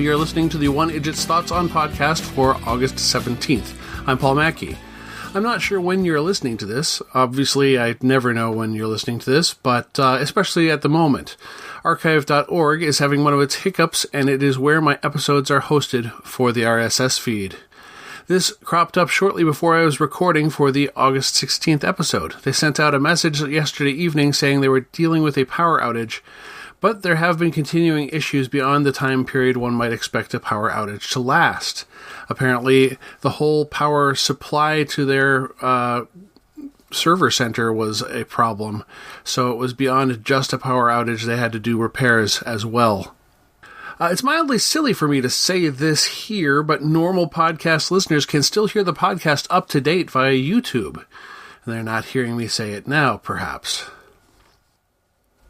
You're listening to the One Idjit's Thoughts on podcast for August 17th. I'm Paul Mackey. I'm not sure when you're listening to this. Obviously, I never know when you're listening to this, but especially at the moment. Archive.org is having one of its hiccups, and it is where my episodes are hosted for the RSS feed. This cropped up shortly before I was recording for the August 16th episode. They sent out a message yesterday evening saying they were dealing with a power outage, but there have been continuing issues beyond the time period one might expect a power outage to last. Apparently, the whole power supply to their server center was a problem, so it was beyond just a power outage. They had to do repairs as well. It's mildly silly for me to say this here, but normal podcast listeners can still hear the podcast up to date via YouTube. And they're not hearing me say it now, perhaps.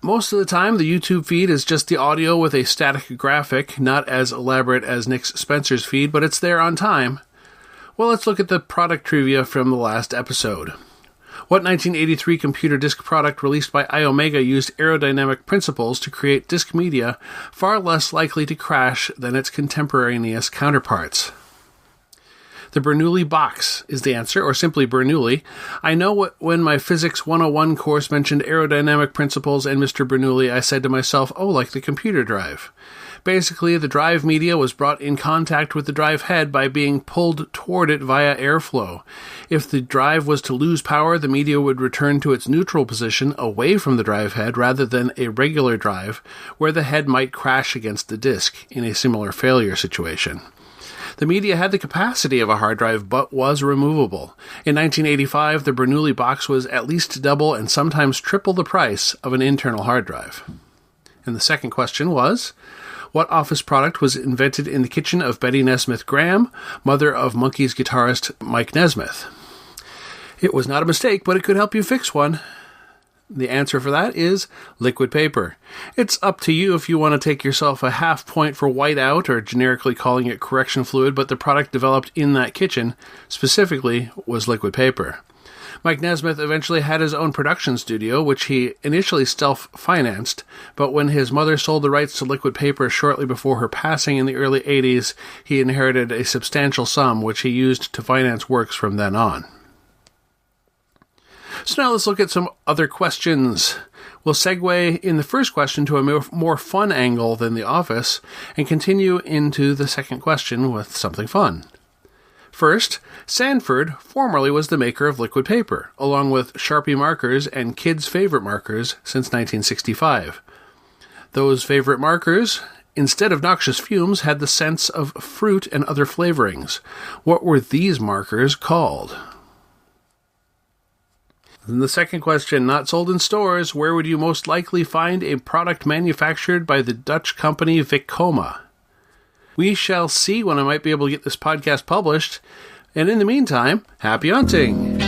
Most of the time, the YouTube feed is just the audio with a static graphic, not as elaborate as Nick Spencer's feed, but it's there on time. Well, let's look at the product trivia from the last episode. What 1983 computer disk product released by Iomega used aerodynamic principles to create disk media far less likely to crash than its contemporaneous counterparts? The Bernoulli box is the answer, or simply Bernoulli. I know when my Physics 101 course mentioned aerodynamic principles and Mr. Bernoulli, I said to myself, oh, like the computer drive. Basically, the drive media was brought in contact with the drive head by being pulled toward it via airflow. If the drive was to lose power, the media would return to its neutral position away from the drive head rather than a regular drive, where the head might crash against the disk in a similar failure situation. The media had the capacity of a hard drive, but was removable. In 1985, the Bernoulli box was at least double and sometimes triple the price of an internal hard drive. And the second question was, what office product was invented in the kitchen of Betty Nesmith Graham, mother of Monkees guitarist Mike Nesmith? It was not a mistake, but it could help you fix one. The answer for that is liquid paper. It's up to you if you want to take yourself a half point for whiteout or generically calling it correction fluid, but the product developed in that kitchen specifically was liquid paper. Mike Nesmith eventually had his own production studio, which he initially self-financed, but when his mother sold the rights to liquid paper shortly before her passing in the early 80s, he inherited a substantial sum, which he used to finance works from then on. So now let's look at some other questions. We'll segue in the first question to a more fun angle than The Office, and continue into the second question with something fun. First, Sanford formerly was the maker of liquid paper, along with Sharpie markers and kids' favorite markers since 1965. Those favorite markers, instead of noxious fumes, had the scents of fruit and other flavorings. What were these markers called? And the second question, not sold in stores, where would you most likely find a product manufactured by the Dutch company Vicoma? We shall see when I might be able to get this podcast published. And in the meantime, happy hunting!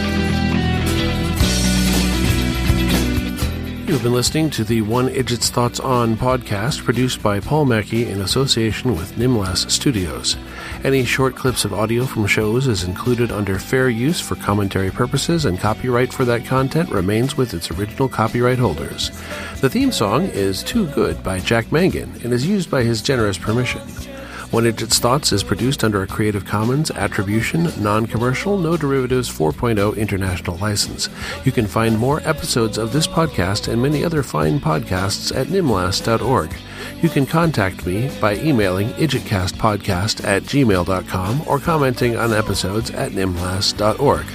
You've been listening to the One Idjit's Thoughts On podcast, produced by Paul Mackey in association with Nimlas Studios. Any short clips of audio from shows is included under fair use for commentary purposes, and copyright for that content remains with its original copyright holders. The theme song is Too Good by Jack Mangan and is used by his generous permission. One Idjit's Thoughts is produced under a Creative Commons Attribution, Non-Commercial, No Derivatives 4.0 International License. You can find more episodes of this podcast and many other fine podcasts at nimlas.org. You can contact me by emailing idjitcastpodcast@gmail.com or commenting on episodes at nimlas.org.